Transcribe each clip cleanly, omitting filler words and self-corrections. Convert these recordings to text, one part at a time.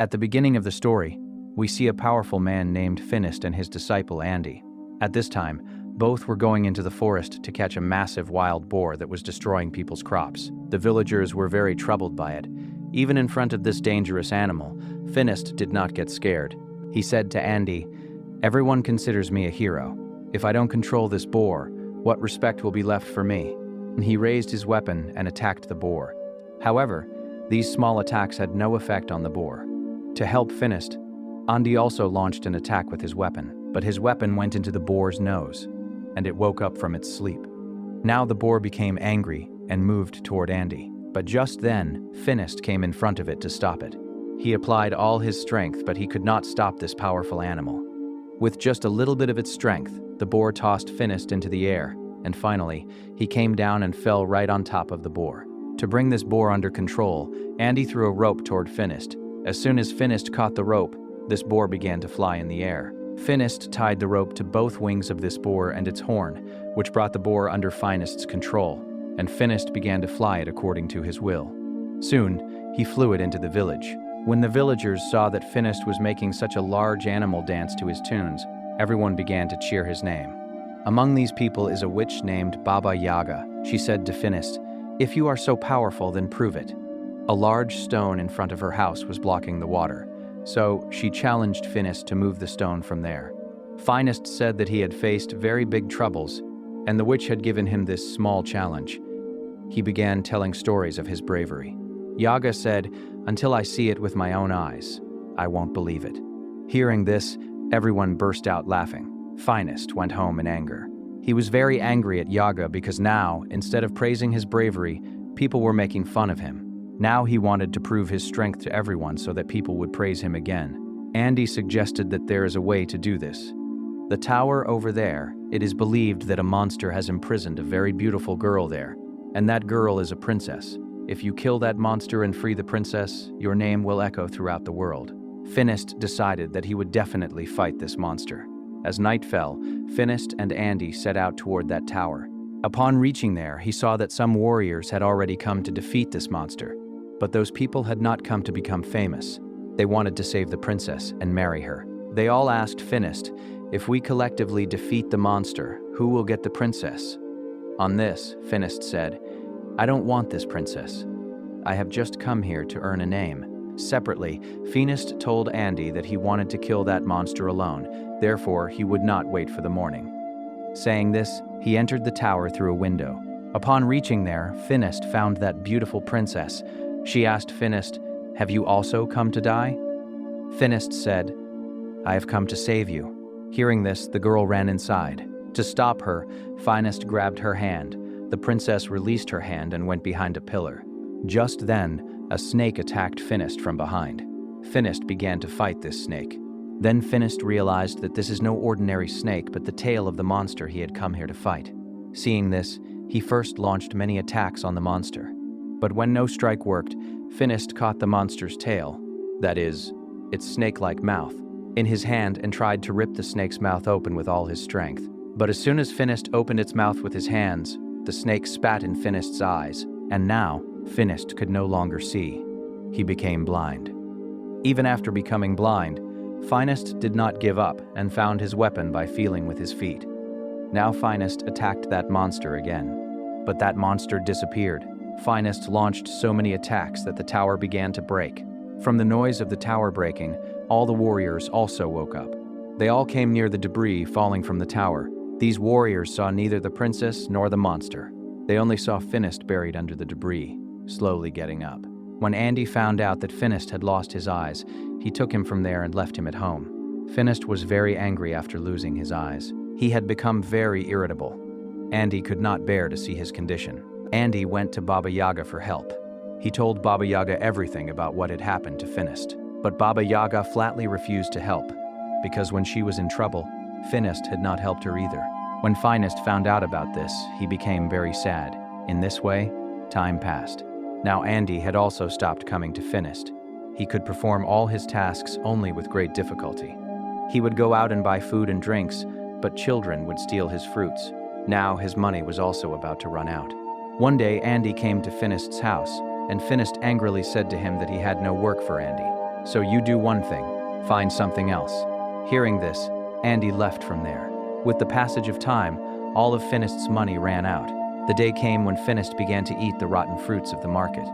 At the beginning of the story, we see a powerful man named Finist and his disciple Andy. At this time, both were going into the forest to catch a massive wild boar that was destroying people's crops. The villagers were very troubled by it. Even in front of this dangerous animal, Finist did not get scared. He said to Andy, "Everyone considers me a hero. If I don't control this boar, what respect will be left for me?" And he raised his weapon and attacked the boar. However, these small attacks had no effect on the boar. To help Finist, Andy also launched an attack with his weapon, but his weapon went into the boar's nose, and it woke up from its sleep. Now the boar became angry and moved toward Andy, but just then, Finist came in front of it to stop it. He applied all his strength, but he could not stop this powerful animal. With just a little bit of its strength, the boar tossed Finist into the air, and finally, he came down and fell right on top of the boar. To bring this boar under control, Andy threw a rope toward Finist. As soon as Finist caught the rope, this boar began to fly in the air. Finist tied the rope to both wings of this boar and its horn, which brought the boar under Finist's control, and Finist began to fly it according to his will. Soon, he flew it into the village. When the villagers saw that Finist was making such a large animal dance to his tunes, everyone began to cheer his name. Among these people is a witch named Baba Yaga. She said to Finist, "If you are so powerful, then prove it." A large stone in front of her house was blocking the water, so she challenged Finist to move the stone from there. Finist said that he had faced very big troubles, and the witch had given him this small challenge. He began telling stories of his bravery. Yaga said, "Until I see it with my own eyes, I won't believe it." Hearing this, everyone burst out laughing. Finist went home in anger. He was very angry at Yaga because now, instead of praising his bravery, people were making fun of him. Now he wanted to prove his strength to everyone so that people would praise him again. Andy suggested that there is a way to do this. The tower over there, it is believed that a monster has imprisoned a very beautiful girl there, and that girl is a princess. If you kill that monster and free the princess, your name will echo throughout the world. Finist decided that he would definitely fight this monster. As night fell, Finist and Andy set out toward that tower. Upon reaching there, he saw that some warriors had already come to defeat this monster. But those people had not come to become famous. They wanted to save the princess and marry her. They all asked Finist, "If we collectively defeat the monster, who will get the princess?" On this, Finist said, "I don't want this princess. I have just come here to earn a name." Separately, Finist told Andy that he wanted to kill that monster alone, therefore he would not wait for the morning. Saying this, he entered the tower through a window. Upon reaching there, Finist found that beautiful princess. She asked Finist, "Have you also come to die?" Finist said, "I have come to save you." Hearing this, the girl ran inside. To stop her, Finist grabbed her hand. The princess released her hand and went behind a pillar. Just then, a snake attacked Finist from behind. Finist began to fight this snake. Then Finist realized that this is no ordinary snake but the tail of the monster he had come here to fight. Seeing this, he first launched many attacks on the monster. But when no strike worked, Finist caught the monster's tail, that is, its snake-like mouth, in his hand and tried to rip the snake's mouth open with all his strength. But as soon as Finist opened its mouth with his hands, the snake spat in Finist's eyes, and now Finist could no longer see. He became blind. Even after becoming blind, Finist did not give up and found his weapon by feeling with his feet. Now Finist attacked that monster again, but that monster disappeared. Finist launched so many attacks that the tower began to break. From the noise of the tower breaking, all the warriors also woke up. They all came near the debris falling from the tower. These warriors saw neither the princess nor the monster. They only saw Finist buried under the debris, slowly getting up. When Andy found out that Finist had lost his eyes, he took him from there and left him at home. Finist was very angry after losing his eyes. He had become very irritable. Andy could not bear to see his condition. Andy went to Baba Yaga for help. He told Baba Yaga everything about what had happened to Finist. But Baba Yaga flatly refused to help, because when she was in trouble, Finist had not helped her either. When Finist found out about this, he became very sad. In this way, time passed. Now Andy had also stopped coming to Finist. He could perform all his tasks only with great difficulty. He would go out and buy food and drinks, but children would steal his fruits. Now his money was also about to run out. One day, Andy came to Finist's house, and Finist angrily said to him that he had no work for Andy. So you do one thing, find something else. Hearing this, Andy left from there. With the passage of time, all of Finist's money ran out. The day came when Finist began to eat the rotten fruits of the market.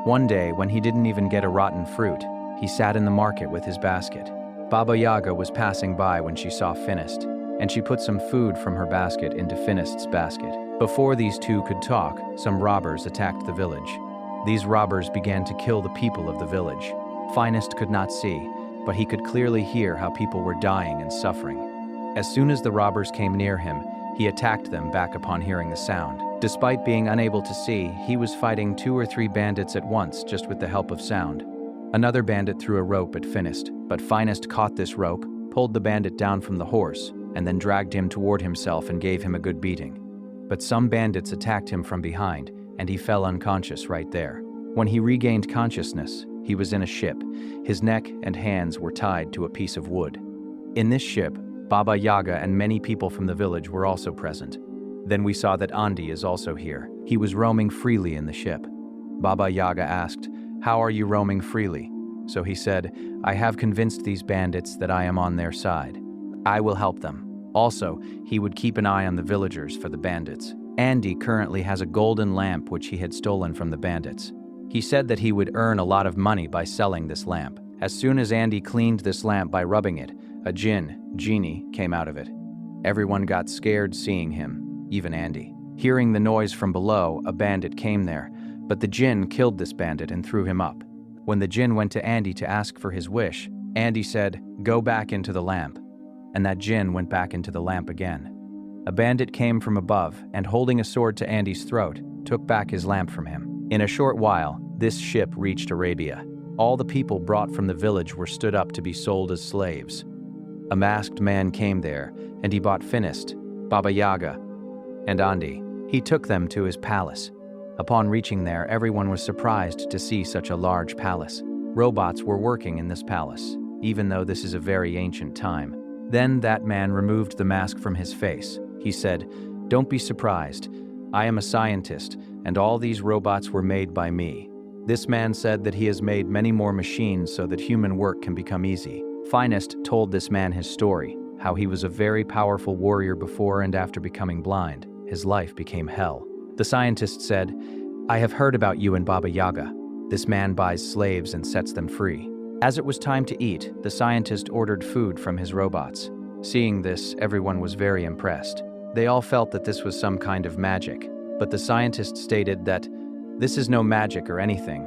One day, when he didn't even get a rotten fruit, he sat in the market with his basket. Baba Yaga was passing by when she saw Finist, and she put some food from her basket into Finist's basket. Before these two could talk, some robbers attacked the village. These robbers began to kill the people of the village. Finist could not see, but he could clearly hear how people were dying and suffering. As soon as the robbers came near him, he attacked them back upon hearing the sound. Despite being unable to see, he was fighting 2 or 3 bandits at once just with the help of sound. Another bandit threw a rope at Finist, but Finist caught this rope, pulled the bandit down from the horse, and then dragged him toward himself and gave him a good beating. But some bandits attacked him from behind, and he fell unconscious right there. When he regained consciousness, he was in a ship. His neck and hands were tied to a piece of wood. In this ship, Baba Yaga and many people from the village were also present. Then we saw that Andy is also here. He was roaming freely in the ship. Baba Yaga asked, "How are you roaming freely?" So he said, "I have convinced these bandits that I am on their side. I will help them." Also, he would keep an eye on the villagers for the bandits. Andy currently has a golden lamp which he had stolen from the bandits. He said that he would earn a lot of money by selling this lamp. As soon as Andy cleaned this lamp by rubbing it, a genie, came out of it. Everyone got scared seeing him, even Andy. Hearing the noise from below, a bandit came there, but the jinn killed this bandit and threw him up. When the jinn went to Andy to ask for his wish, Andy said, "Go back into the lamp." And that jinn went back into the lamp again. A bandit came from above and, holding a sword to Andy's throat, took back his lamp from him. In a short while, this ship reached Arabia. All the people brought from the village were stood up to be sold as slaves. A masked man came there, and he bought Finist, Baba Yaga, and Andy. He took them to his palace. Upon reaching there, everyone was surprised to see such a large palace. Robots were working in this palace, even though this is a very ancient time. Then that man removed the mask from his face. He said, "Don't be surprised. I am a scientist, and all these robots were made by me." This man said that he has made many more machines so that human work can become easy. Finist told this man his story, how he was a very powerful warrior before, and after becoming blind, his life became hell. The scientist said, "I have heard about you and Baba Yaga. This man buys slaves and sets them free." As it was time to eat, the scientist ordered food from his robots. Seeing this, everyone was very impressed. They all felt that this was some kind of magic, but the scientist stated that, "This is no magic or anything.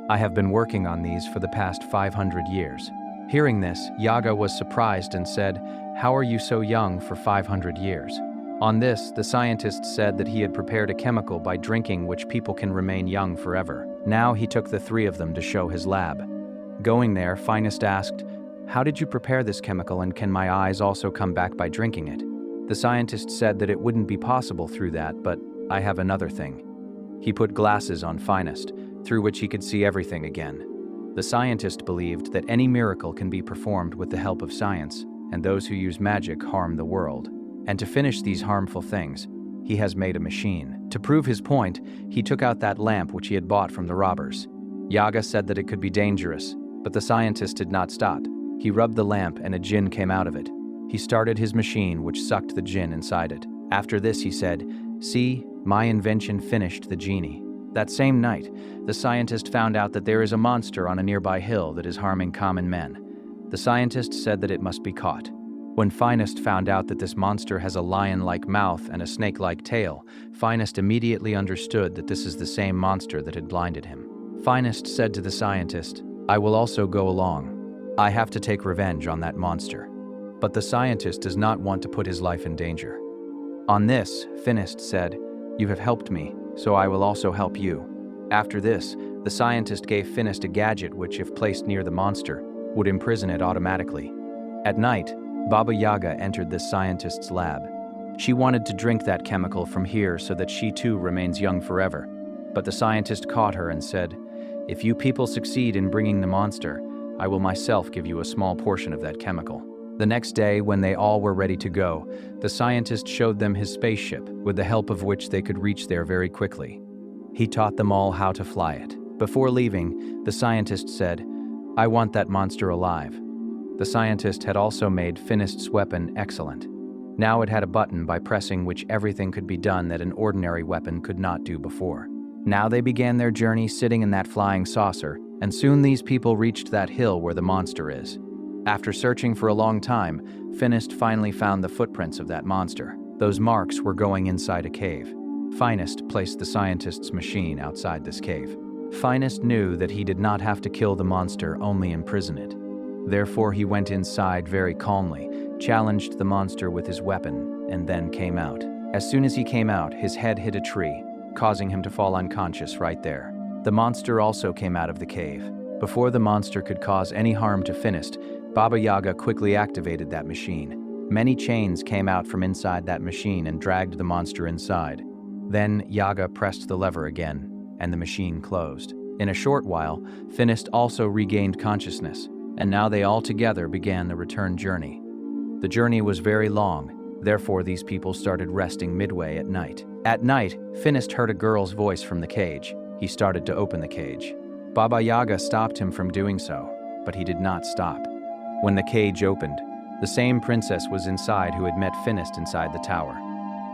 I have been working on these for the past 500 years. Hearing this, Yaga was surprised and said, "How are you so young for 500 years? On this, the scientist said that he had prepared a chemical by drinking which people can remain young forever. Now he took the 3 of them to show his lab. Going there, Finist asked, "How did you prepare this chemical, and can my eyes also come back by drinking it?" The scientist said that it wouldn't be possible through that, but I have another thing. He put glasses on Finist, through which he could see everything again. The scientist believed that any miracle can be performed with the help of science, and those who use magic harm the world. And to finish these harmful things, he has made a machine. To prove his point, he took out that lamp which he had bought from the robbers. Yaga said that it could be dangerous, but the scientist did not stop. He rubbed the lamp and a jinn came out of it. He started his machine, which sucked the jinn inside it. After this, he said, "See, my invention finished the genie." That same night, the scientist found out that there is a monster on a nearby hill that is harming common men. The scientist said that it must be caught. When Finist found out that this monster has a lion-like mouth and a snake-like tail, Finist immediately understood that this is the same monster that had blinded him. Finist said to the scientist, "I will also go along. I have to take revenge on that monster." But the scientist does not want to put his life in danger. On this, Finist said, "You have helped me, so I will also help you." After this, the scientist gave Finist a gadget which, if placed near the monster, would imprison it automatically. At night, Baba Yaga entered this scientist's lab. She wanted to drink that chemical from here so that she too remains young forever. But the scientist caught her and said, "If you people succeed in bringing the monster, I will myself give you a small portion of that chemical." The next day, when they all were ready to go, the scientist showed them his spaceship, with the help of which they could reach there very quickly. He taught them all how to fly it. Before leaving, the scientist said, I want that monster alive. The scientist had also made Finist's weapon excellent. Now it had a button by pressing which everything could be done that an ordinary weapon could not do before. Now they began their journey sitting in that flying saucer, and soon these people reached that hill where the monster is. After searching for a long time, Finist finally found the footprints of that monster. Those marks were going inside a cave. Finist placed the scientist's machine outside this cave. Finist knew that he did not have to kill the monster, only imprison it. Therefore he went inside very calmly, challenged the monster with his weapon, and then came out. As soon as he came out, his head hit a tree, causing him to fall unconscious right there. The monster also came out of the cave. Before the monster could cause any harm to Finist, Baba Yaga quickly activated that machine. Many chains came out from inside that machine and dragged the monster inside. Then Yaga pressed the lever again, and the machine closed. In a short while, Finist also regained consciousness, and now they all together began the return journey. The journey was very long, therefore these people started resting midway at night. At night, Finist heard a girl's voice from the cage. He started to open the cage. Baba Yaga stopped him from doing so, but he did not stop. When the cage opened, the same princess was inside who had met Finist inside the tower.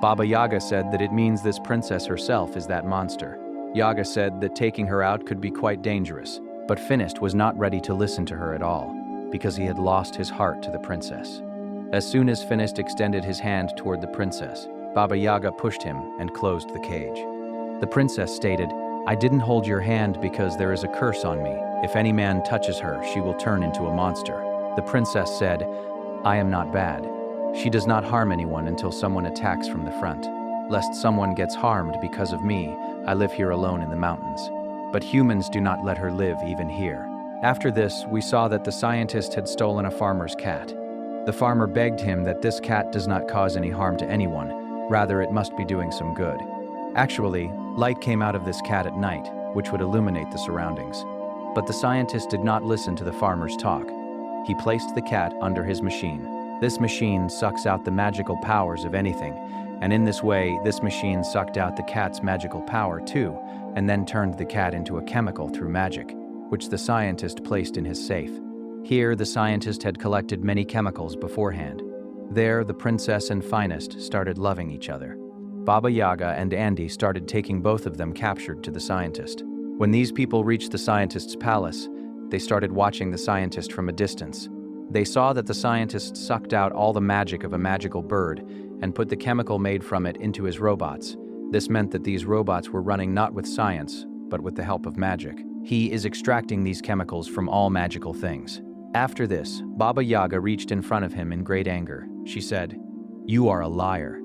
Baba Yaga said that it means this princess herself is that monster. Yaga said that taking her out could be quite dangerous, but Finist was not ready to listen to her at all, because he had lost his heart to the princess. As soon as Finist extended his hand toward the princess, Baba Yaga pushed him and closed the cage. The princess stated, "I didn't hold your hand because there is a curse on me. If any man touches her, she will turn into a monster." The princess said, "I am not bad. She does not harm anyone until someone attacks from the front. Lest someone gets harmed because of me, I live here alone in the mountains. But humans do not let her live even here." After this, we saw that the scientist had stolen a farmer's cat. The farmer begged him that this cat does not cause any harm to anyone, rather it must be doing some good. Actually, light came out of this cat at night, which would illuminate the surroundings. But the scientist did not listen to the farmer's talk. He placed the cat under his machine. This machine sucks out the magical powers of anything, and in this way, this machine sucked out the cat's magical power too, and then turned the cat into a chemical through magic, which the scientist placed in his safe. Here, the scientist had collected many chemicals beforehand. There, the princess and Finist started loving each other. Baba Yaga and Andy started taking both of them captured to the scientist. When these people reached the scientist's palace, they started watching the scientist from a distance. They saw that the scientist sucked out all the magic of a magical bird and put the chemical made from it into his robots. This meant that these robots were running not with science, but with the help of magic. He is extracting these chemicals from all magical things. After this, Baba Yaga reached in front of him in great anger. She said, "You are a liar.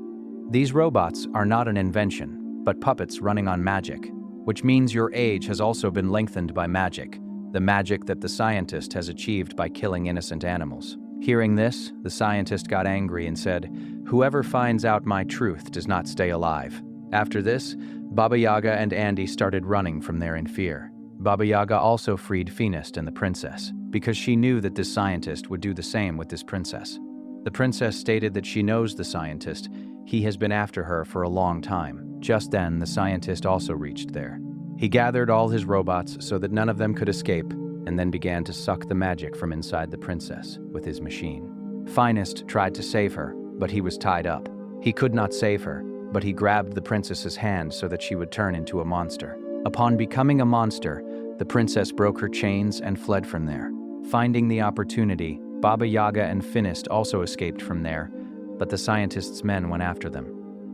These robots are not an invention, but puppets running on magic, which means your age has also been lengthened by magic, the magic that the scientist has achieved by killing innocent animals." Hearing this, the scientist got angry and said, "Whoever finds out my truth does not stay alive." After this, Baba Yaga and Andy started running from there in fear. Baba Yaga also freed Finist and the princess, because she knew that this scientist would do the same with this princess. The princess stated that she knows the scientist. He has been after her for a long time. Just then, the scientist also reached there. He gathered all his robots so that none of them could escape, and then began to suck the magic from inside the princess with his machine. Finist tried to save her, but he was tied up. He could not save her, but he grabbed the princess's hand so that she would turn into a monster. Upon becoming a monster, the princess broke her chains and fled from there. Finding the opportunity, Baba Yaga and Finist also escaped from there, but the scientist's men went after them.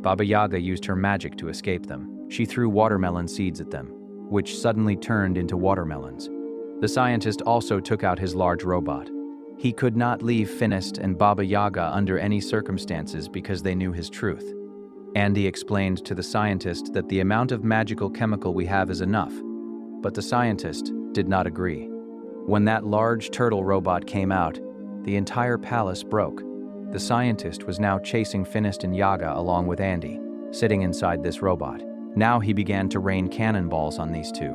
Baba Yaga used her magic to escape them. She threw watermelon seeds at them, which suddenly turned into watermelons. The scientist also took out his large robot. He could not leave Finist and Baba Yaga under any circumstances because they knew his truth. Andy explained to the scientist that the amount of magical chemical we have is enough, but the scientist did not agree. When that large turtle robot came out, the entire palace broke. The scientist was now chasing Finist and Yaga along with Andy, sitting inside this robot. Now he began to rain cannonballs on these two.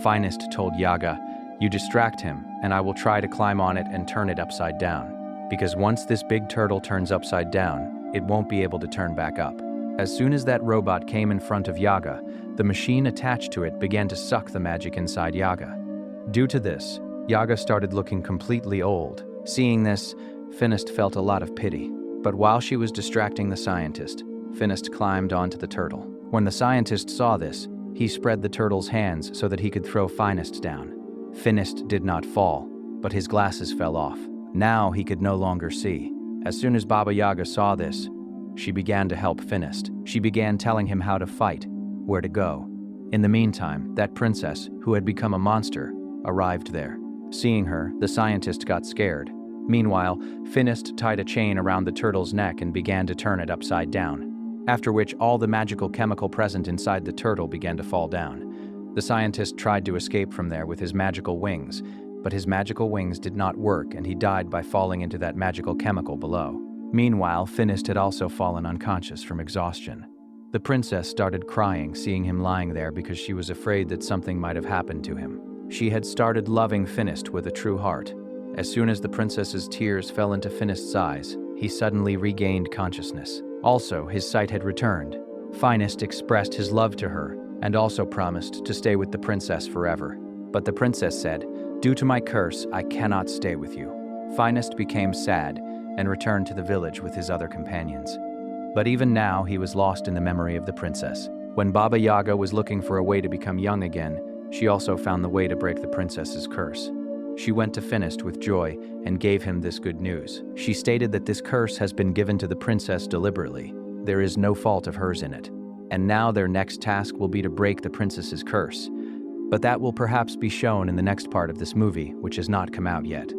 Finist told Yaga, "You distract him, and I will try to climb on it and turn it upside down, because once this big turtle turns upside down, it won't be able to turn back up." As soon as that robot came in front of Yaga, the machine attached to it began to suck the magic inside Yaga. Due to this, Yaga started looking completely old. Seeing this, Finist felt a lot of pity. But while she was distracting the scientist, Finist climbed onto the turtle. When the scientist saw this, he spread the turtle's hands so that he could throw Finist down. Finist did not fall, but his glasses fell off. Now he could no longer see. As soon as Baba Yaga saw this, she began to help Finist. She began telling him how to fight, where to go. In the meantime, that princess, who had become a monster, arrived there. Seeing her, the scientist got scared. Meanwhile, Finist tied a chain around the turtle's neck and began to turn it upside down, after which all the magical chemical present inside the turtle began to fall down. The scientist tried to escape from there with his magical wings, but his magical wings did not work and he died by falling into that magical chemical below. Meanwhile, Finist had also fallen unconscious from exhaustion. The princess started crying, seeing him lying there because she was afraid that something might have happened to him. She had started loving Finist with a true heart. As soon as the princess's tears fell into Finist's eyes, he suddenly regained consciousness. Also, his sight had returned. Finist expressed his love to her and also promised to stay with the princess forever. But the princess said, "Due to my curse, I cannot stay with you." Finist became sad and returned to the village with his other companions. But even now, he was lost in the memory of the princess. When Baba Yaga was looking for a way to become young again, she also found the way to break the princess's curse. She went to Finist with joy and gave him this good news. She stated that this curse has been given to the princess deliberately. There is no fault of hers in it. And now their next task will be to break the princess's curse. But that will perhaps be shown in the next part of this movie, which has not come out yet.